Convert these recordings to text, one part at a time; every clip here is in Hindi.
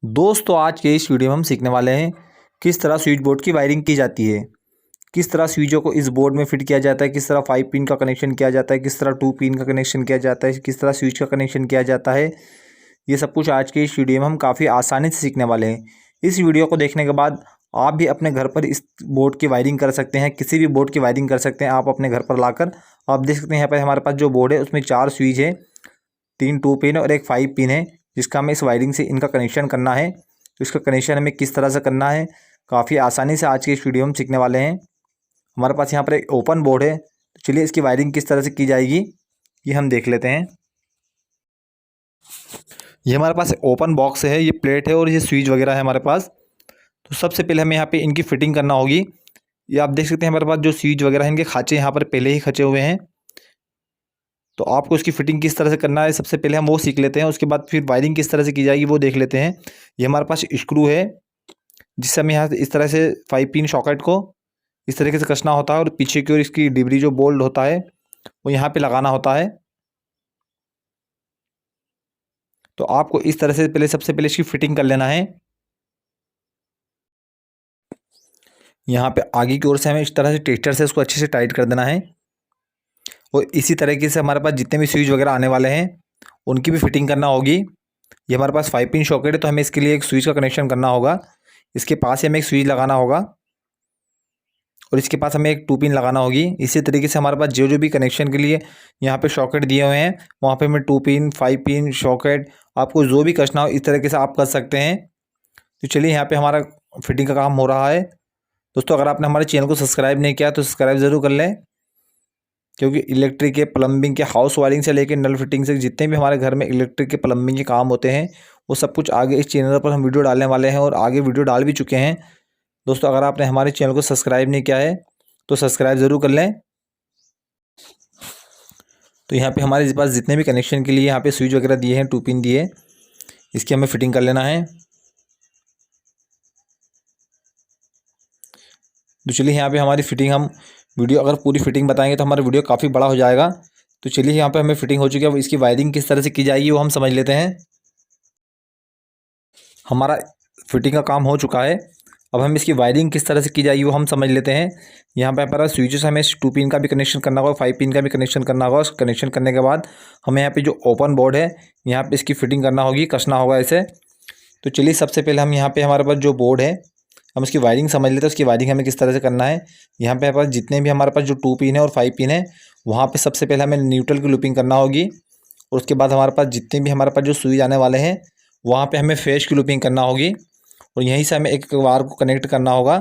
दोस्तों आज के इस वीडियो में हम सीखने वाले हैं किस तरह स्विच बोर्ड की वायरिंग की जाती है। किस तरह स्विचों को इस बोर्ड में फिट किया जाता है, किस तरह 5 पिन का कनेक्शन किया जाता है, किस तरह 2 पिन का कनेक्शन किया जाता है, किस तरह स्विच का कनेक्शन किया जाता है। ये सब कुछ आज के इस वीडियो में हम काफ़ी आसानी से सीखने वाले हैं। इस वीडियो को देखने के बाद आप भी अपने घर पर इस बोर्ड की वायरिंग कर सकते हैं, किसी भी बोर्ड की वायरिंग कर सकते हैं आप अपने घर पर लाकर। आप देख सकते हैं यहाँ पर हमारे पास जो बोर्ड है उसमें 4 स्विच है, 3 2 पिन और एक 5 पिन है, जिसका हमें इस वायरिंग से इनका कनेक्शन करना है। तो इसका कनेक्शन हमें किस तरह से करना है काफ़ी आसानी से आज के इस वीडियो में सीखने वाले हैं। हमारे पास यहाँ पर एक ओपन बोर्ड है, तो चलिए इसकी वायरिंग किस तरह से की जाएगी ये हम देख लेते हैं। ये हमारे पास ओपन बॉक्स है, ये प्लेट है और ये स्विच वगैरह है हमारे पास। तो सबसे पहले हमें यहाँ पे इनकी फिटिंग करना होगी। ये आप देख सकते हैं हमारे पास जो स्विच वगैरह है इनके खाँचे यहाँ पर पहले ही खचे हुए हैं। तो आपको इसकी फिटिंग किस तरह से करना है सबसे पहले हम वो सीख लेते हैं, उसके बाद फिर वायरिंग किस तरह से की जाएगी वो देख लेते हैं। ये हमारे पास स्क्रू है, जिससे हमें यहाँ इस तरह से 5 पिन सॉकेट को इस तरीके से कसना होता है और पीछे की ओर इसकी डिबरी जो बोल्ट होता है वो यहाँ पे लगाना होता है। तो आपको इस तरह से पहले सबसे पहले इसकी फिटिंग कर लेना है। यहाँ पे आगे की ओर से हमें इस तरह से टेस्टर से इसको अच्छे से टाइट कर देना है। और इसी तरीके से हमारे पास जितने भी स्विच वगैरह आने वाले हैं उनकी भी फिटिंग करना होगी। ये हमारे पास 5 पिन सॉकेट है, तो हमें इसके लिए एक स्विच का कनेक्शन करना होगा। इसके पास ही हमें एक स्विच लगाना होगा और इसके पास हमें एक 2 पिन लगाना होगी। इसी तरीके से हमारे पास जो भी कनेक्शन के लिए यहाँ पे सॉकेट दिए हुए हैं वहाँ पे हमें 2 पिन 5 पिन सॉकेट आपको जो भी कसना हो इस तरीके से आप कर सकते हैं। तो चलिए यहाँ पे हमारा फिटिंग का काम हो रहा है। दोस्तों अगर आपने हमारे चैनल को सब्सक्राइब नहीं किया तो सब्सक्राइब ज़रूर कर लें, क्योंकि इलेक्ट्रिक के प्लम्बिंग के हाउस वायरिंग से लेकर नल फिटिंग से जितने भी हमारे घर में इलेक्ट्रिक के प्लम्बिंग के काम होते हैं वो सब कुछ आगे इस चैनल पर हम वीडियो डालने वाले हैं और आगे वीडियो डाल भी चुके हैं। दोस्तों अगर आपने हमारे चैनल को सब्सक्राइब नहीं किया है तो सब्सक्राइब ज़रूर कर लें। तो यहाँ पे हमारे पास जितने भी कनेक्शन के लिए यहाँ पे स्विच वगैरह दिए हैं 2 पिन दिए, इसकी हमें फिटिंग कर लेना है। तो चलिए यहाँ पे हमारी फिटिंग हम वीडियो अगर पूरी फिटिंग बताएंगे तो हमारा वीडियो काफ़ी बड़ा हो जाएगा। तो चलिए यहाँ पे हमें फिटिंग हो चुकी है, अब इसकी वायरिंग किस तरह से की जाएगी वो हम समझ लेते हैं। हमारा फिटिंग का काम हो चुका है, अब हम इसकी वायरिंग किस तरह से की जाएगी वो हम समझ लेते हैं। यहाँ पे हमारा स्विचेस हमें 2 पिन का भी कनेक्शन करना होगा, 5 पिन का भी कनेक्शन करना होगा। कनेक्शन करने के बाद हमें यहाँ पे जो ओपन बोर्ड है यहाँ पे इसकी फिटिंग करना होगी, कसना होगा इसे। तो चलिए सबसे पहले हम यहाँ पे हमारे पास जो बोर्ड है हम उसकी वायरिंग समझ लेते हैं, उसकी वायरिंग हमें किस तरह से करना है। यहाँ पे हमारे पास जितने भी हमारे पास जो 2 पिन है और 5 पिन है वहाँ पे सबसे पहले हमें न्यूट्रल की लूपिंग करना होगी। और उसके बाद हमारे पास जितने भी हमारे पास जो स्विच आने वाले हैं वहाँ पे हमें फेज की लूपिंग करना होगी और यहीं से हमें एक वायर को कनेक्ट करना होगा।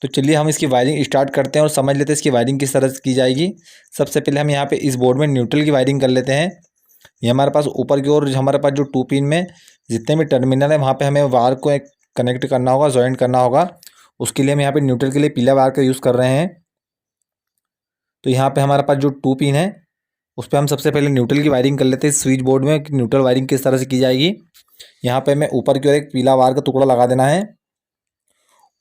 तो चलिए हम इसकी वायरिंग स्टार्ट करते हैं और समझ लेते हैं इसकी वायरिंग किस तरह से की जाएगी। सबसे पहले हम यहाँ पे इस बोर्ड में न्यूट्रल की वायरिंग कर लेते हैं। ये हमारे पास ऊपर की ओर हमारे पास जो 2 पिन में जितने भी टर्मिनल है वहाँ पे हमें वायर को एक कनेक्ट करना होगा, जॉइंट करना होगा। उसके लिए हम यहाँ पे न्यूट्रल के लिए पीला वायर का यूज़ कर रहे हैं। तो यहाँ पे हमारे पास जो 2 पिन है उस पर हम सबसे पहले न्यूट्रल की वायरिंग कर लेते हैं स्विच बोर्ड में कि न्यूट्रल वायरिंग किस तरह से की जाएगी। यहाँ पे हमें ऊपर की ओर एक पीला वायर का टुकड़ा लगा देना है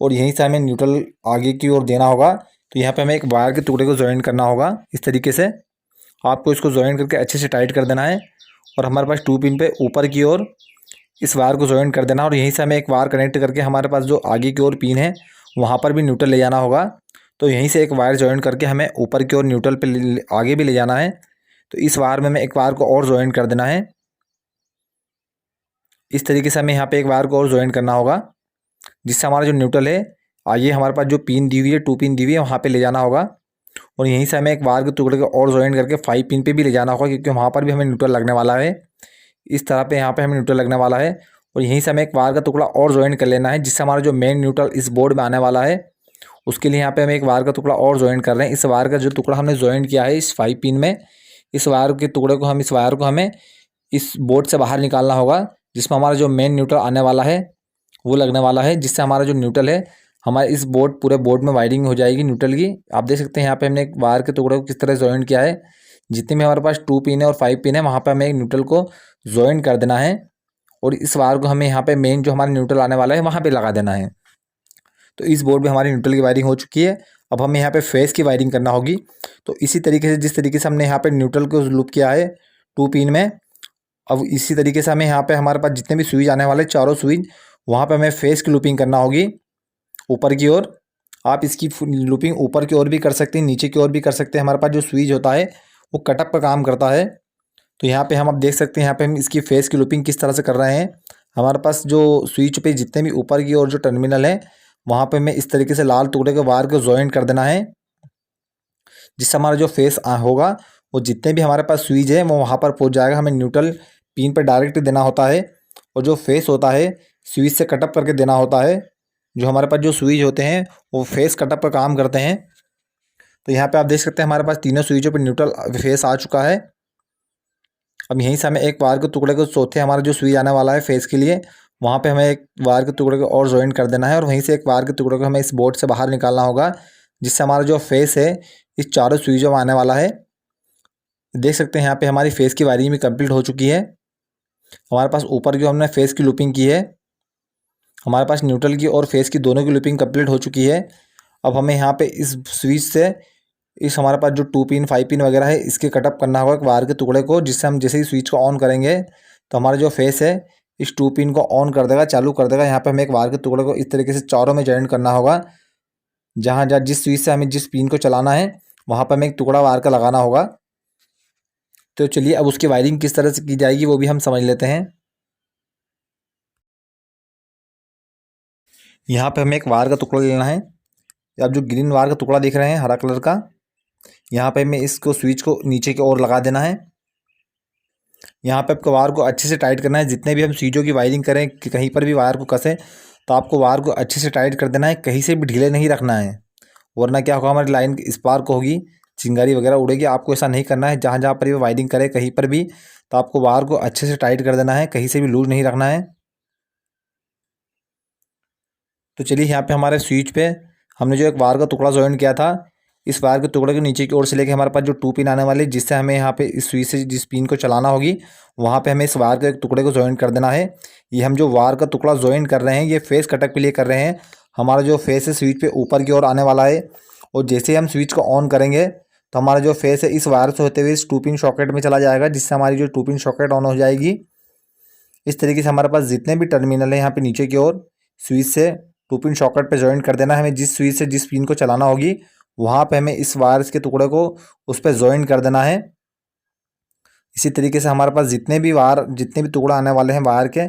और यहीं से हमें न्यूट्रल आगे की ओर देना होगा। तो यहाँ पे हमें एक वायर के टुकड़े को जॉइन करना होगा इस तरीके से। आपको इसको जॉइन करके अच्छे से टाइट कर देना है और हमारे पास 2 पिन पे ऊपर की ओर इस वायर को जॉइन कर देना और यहीं से हमें एक वायर कनेक्ट करके हमारे पास जो आगे की ओर पिन है वहाँ पर भी न्यूट्रल ले जाना होगा। तो यहीं से एक वायर जॉइन करके हमें ऊपर की ओर न्यूट्रल पे आगे भी ले जाना है। तो इस वायर में हमें एक वायर को और जॉइन कर देना है। इस तरीके से हमें यहाँ पे एक वायर को और जॉइन करना होगा, जिससे हमारा जो न्यूट्रल है आगे हमारे पास जो पिन दी हुई है 2 पिन दी हुई है वहाँ पे ले जाना होगा। और यहीं से हमें एक वायर के टुकड़े को और जॉइन करके 5 पिन पे भी ले जाना होगा, क्योंकि वहाँ पर भी हमें न्यूट्रल लगने वाला है। इस तरह पे यहाँ पे हमें न्यूट्रल लगने वाला है और यहीं से हमें एक वायर का टुकड़ा और जॉइन कर लेना है, जिससे हमारा जो मेन न्यूट्रल इस बोर्ड में आने वाला है उसके लिए यहाँ पे हम एक वायर का टुकड़ा और जॉइन कर रहे हैं। इस वायर का जो टुकड़ा हमने जॉइन किया है इस 5 पिन में, इस वायर के टुकड़े को हमें इस बोर्ड से बाहर निकालना होगा, जिसमें हमारा जो मेन न्यूट्रल आने वाला है वो लगने वाला है, जिससे हमारा जो न्यूट्रल है हमारे इस पूरे बोर्ड में वायरिंग हो जाएगी न्यूट्रल की। आप देख सकते हैं यहाँ पे हमने एक वायर के टुकड़े को किस तरह जॉइन किया है। जितने भी हमारे पास 2 पिन है और 5 पिन है वहाँ पे हमें एक न्यूट्रल को जॉइन कर देना है और इस वायर को हमें यहाँ पे मेन जो हमारा न्यूट्रल आने वाला है वहाँ पे लगा देना है। तो इस बोर्ड में हमारी न्यूट्रल की वायरिंग हो चुकी है। अब हमें यहाँ पे फेस की वायरिंग करना होगी। तो इसी तरीके से जिस तरीके से हमने यहाँ पे न्यूट्रल को लूप किया है 2 पिन में, अब इसी तरीके से हमें यहाँ पे हमारे पास जितने भी स्विच आने वाले चारों स्विच, वहाँ पे हमें फेस की लूपिंग करना होगी ऊपर की ओर। आप इसकी लूपिंग ऊपर की ओर भी कर सकते हैं, नीचे की ओर भी कर सकते हैं। हमारे पास जो स्विच होता है वो कटअप का काम करता है। तो यहाँ पे हम अब देख सकते हैं, यहाँ पे हम इसकी फेस की लूपिंग किस तरह से कर रहे हैं। हमारे पास जो स्विच पे जितने भी ऊपर की ओर जो टर्मिनल है, वहाँ पे हमें इस तरीके से लाल टुकड़े के वायर को जॉइंट कर देना है, जिससे हमारा जो फेस होगा वो जितने भी हमारे पास स्विच है वो वहाँ पर पहुँच जाएगा। हमें न्यूट्रल पिन पर डायरेक्ट देना होता है, और जो फेस होता है स्विच से कटअप करके देना होता है। जो हमारे पास जो स्विच होते हैं वो फेस कटअप का काम करते हैं। तो यहाँ पे आप देख सकते हैं हमारे पास तीनों स्विचों पे न्यूट्रल फेस आ चुका है। अब यहीं से हमें एक वायर के टुकड़े को, चौथे हमारा जो स्विच आने वाला है फेस के लिए, वहाँ पे हमें एक वायर के टुकड़े को और जॉइन कर देना है, और वहीं से एक वायर के टुकड़े को हमें इस बोर्ड से बाहर निकालना होगा, जिससे हमारा जो फेस है इस चारों स्विचों में आने वाला है। देख सकते हैं यहाँ पे हमारी फेस की वायरिंग भी कंप्लीट हो चुकी है। हमारे पास ऊपर की हमने फेस की लूपिंग की है, हमारे पास न्यूट्रल की और फेस की दोनों की लूपिंग कंप्लीट हो चुकी है। अब हमें यहाँ पे इस स्विच से इस हमारे पास जो 2 पिन 5 पिन वगैरह है इसके कटअप करना होगा एक वायर के टुकड़े को, जिससे हम जैसे ही स्विच को ऑन करेंगे तो हमारा जो फेस है इस 2 पिन को ऑन कर देगा, चालू कर देगा। यहाँ पे हमें एक वायर के टुकड़े को इस तरीके से चारों में जॉइंट करना होगा। जहाँ जहाँ जिस स्विच से हमें जिस पिन को चलाना है वहाँ पर हमें एक टुकड़ा वायर का लगाना होगा। तो चलिए अब उसकी वायरिंग किस तरह से की जाएगी वो भी हम समझ लेते हैं। यहाँ पे हमें एक वायर का टुकड़ा लेना है। आप जो ग्रीन वायर का टुकड़ा देख रहे हैं हरा कलर का, यहाँ पे हमें इसको स्विच को नीचे की ओर लगा देना है। यहाँ पे आपको वायर को अच्छे से टाइट करना है। जितने भी हम स्विचों की वायरिंग करें कि कहीं पर भी वायर को कसें तो आपको वायर को अच्छे से टाइट कर देना है, कहीं से भी ढीले नहीं रखना है, वरना क्या होगा हमारी लाइन स्पार्क होगी, चिंगारी वगैरह उड़ेगी। आपको ऐसा नहीं करना है। जहाँ जहाँ पर भी वायरिंग करें कहीं पर भी तो आपको वायर को अच्छे से टाइट कर देना है, कहीं से भी लूज नहीं रखना है। तो चलिए यहाँ पे हमारे स्विच पे हमने जो एक वायर का टुकड़ा जॉइन किया था, इस वायर के टुकड़े के नीचे की ओर से लेके हमारे पास जो 2 पिन आने वाले, जिससे हमें यहाँ पे इस स्विच से जिस पिन को चलाना होगी वहाँ पे हमें इस वायर के टुकड़े को जॉइन कर देना है। ये हम जो वायर का टुकड़ा जॉइन कर रहे हैं ये फेस कटअप के लिए कर रहे हैं। हमारा जो फेस है स्विच पे ऊपर की ओर आने वाला है, और जैसे ही हम स्विच को ऑन करेंगे तो हमारा जो फेस है इस वायर से होते हुए इस 2 पिन सॉकेट में चला जाएगा, जिससे हमारी जो 2 पिन सॉकेट ऑन हो जाएगी। इस तरीके से हमारे पास जितने भी टर्मिनल है यहाँ पे नीचे की ओर स्विच से 2 पिन सॉकेट पे ज्वाइन कर देना है। हमें जिस स्विच से जिस पिन को चलाना होगी वहाँ पे हमें इस वायर्स के टुकड़े को उस पर ज्वाइन कर देना है। इसी तरीके से हमारे पास जितने भी वायर, जितने भी टुकड़ा आने वाले हैं वायर के,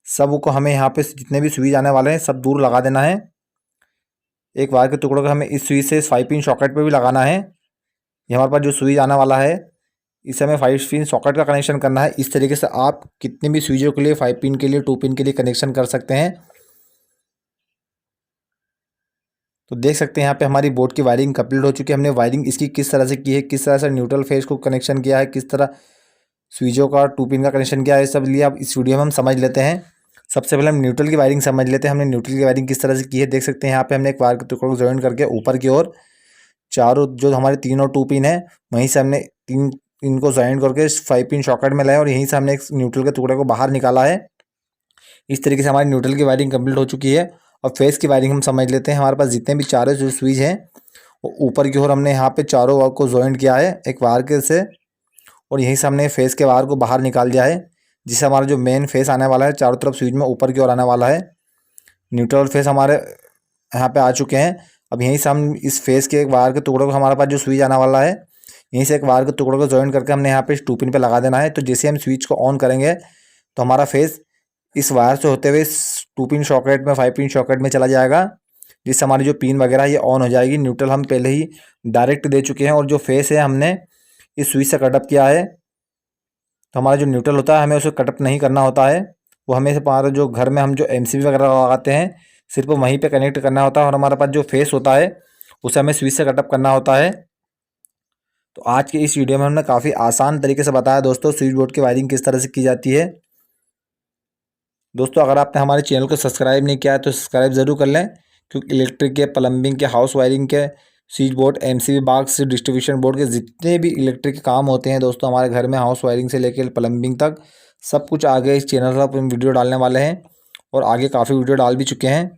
सब को हमें यहाँ पे जितने भी स्विच आने वाले हैं सब दूर लगा देना है। एक वायर के टुकड़ों को हमें इस स्विच से 5 पिन सॉकेट पे भी लगाना है। ये हमारे पास जो स्विच आने वाला है इसे हमें 5 पिन सॉकेट का कनेक्शन करना है। इस तरीके से आप कितने भी स्विचों के लिए 5 पिन के लिए 2 पिन के लिए कनेक्शन कर सकते हैं। तो देख सकते हैं यहाँ पे हमारी बोर्ड की वायरिंग कंप्लीट हो चुकी है। हमने वायरिंग इसकी किस तरह से की है, किस तरह से न्यूट्रल फेज को कनेक्शन किया है, किस तरह स्विचों का 2 पिन का कनेक्शन किया है, सब लिए आप इस वीडियो में हम समझ लेते हैं। सबसे पहले हम न्यूट्रल की वायरिंग समझ लेते हैं। हमने न्यूट्रल की वायरिंग किस तरह से की है देख सकते हैं। यहाँ पे हमने एक वायर के टुकड़े को ज्वाइन करके ऊपर की ओर चारों जो हमारे तीनों 2 पिन है वहीं से हमने 3 इनको ज्वाइन करके 5 पिन सॉकेट में लाए, और यहीं से हमने एक न्यूट्रल के टुकड़े को बाहर निकाला है। इस तरीके से हमारी न्यूट्रल की वायरिंग कंप्लीट हो चुकी है। और फेस की वायरिंग हम समझ लेते हैं। हमारे पास जितने भी चारों जो स्विच हैं वो ऊपर की ओर हमने यहाँ पे चारों वायर को ज्वाइन किया है एक वायर के से, और यहीं से हमने फेस के वायर को बाहर निकाल दिया है, जिससे हमारा जो मेन फेस आने वाला है चारों तरफ स्विच में ऊपर की ओर आने वाला है। न्यूट्रल फेस हमारे यहाँ पे आ चुके हैं। अब यहीं से हम इस फेस के एक वायर के टुकड़ों को, हमारे पास जो स्विच आने वाला है यहीं से एक वायर के टुकड़ों को ज्वाइन करके हमने यहाँ पे इस 2 पिन पे लगा देना है। तो जैसे हम स्विच को ऑन करेंगे तो हमारा फेस इस वायर से होते हुए 2 पिन सॉकेट में 5 पिन सॉकेट में चला जाएगा, जिससे हमारी जो पिन वगैरह ये ऑन हो जाएगी। न्यूट्रल हम पहले ही डायरेक्ट दे चुके हैं, और जो फेस है हमने इस स्विच से कटअप किया है। तो हमारा जो न्यूट्रल होता है हमें उसे कटअप नहीं करना होता है, वो हमें हमारे जो घर में हम जो MCB वगैरह लगाते हैं सिर्फ वहीं पे कनेक्ट करना होता है, और हमारे पास जो फेस होता है उसे हमें स्विच से कटअप करना होता है। तो आज के इस वीडियो में हमने काफ़ी आसान तरीके से बताया दोस्तों स्विच बोर्ड की वायरिंग किस तरह से की जाती है। दोस्तों अगर आपने हमारे चैनल को सब्सक्राइब नहीं किया है तो सब्सक्राइब ज़रूर कर लें, क्योंकि इलेक्ट्रिक के, प्लम्बिंग के, हाउस वायरिंग के, switch board, MCB box, distribution board के जितने भी इलेक्ट्रिक के काम होते हैं दोस्तों हमारे घर में, हाउस वायरिंग से लेकर प्लम्बिंग तक सब कुछ आगे इस चैनल पर हम वीडियो डालने वाले हैं, और आगे काफ़ी वीडियो डाल भी चुके हैं।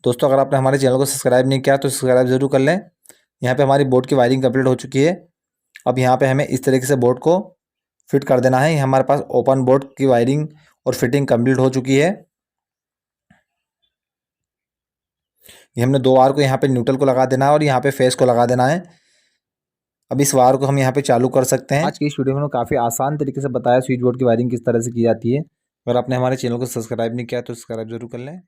दोस्तों अगर आपने हमारे चैनल को सब्सक्राइब नहीं किया तो सब्सक्राइब ज़रूर कर लें। यहाँ पे हमारी बोर्ड की वायरिंग कंप्लीट हो चुकी है। अब यहाँ पे हमें इस तरीके से बोर्ड को फिट कर देना है। हमारे पास ओपन बोर्ड की वायरिंग और फिटिंग कंप्लीट हो चुकी है। ये हमने 2 वायर को यहाँ पे न्यूट्रल को लगा देना है और यहाँ पे फेस को लगा देना है। अब इस वायर को हम यहाँ पे चालू कर सकते हैं। आज की इस वीडियो में काफ़ी आसान तरीके से बताया स्विच बोर्ड की वायरिंग किस तरह से की जाती है। अगर आपने हमारे चैनल को सब्सक्राइब नहीं किया तो सब्सक्राइब जरूर कर लें।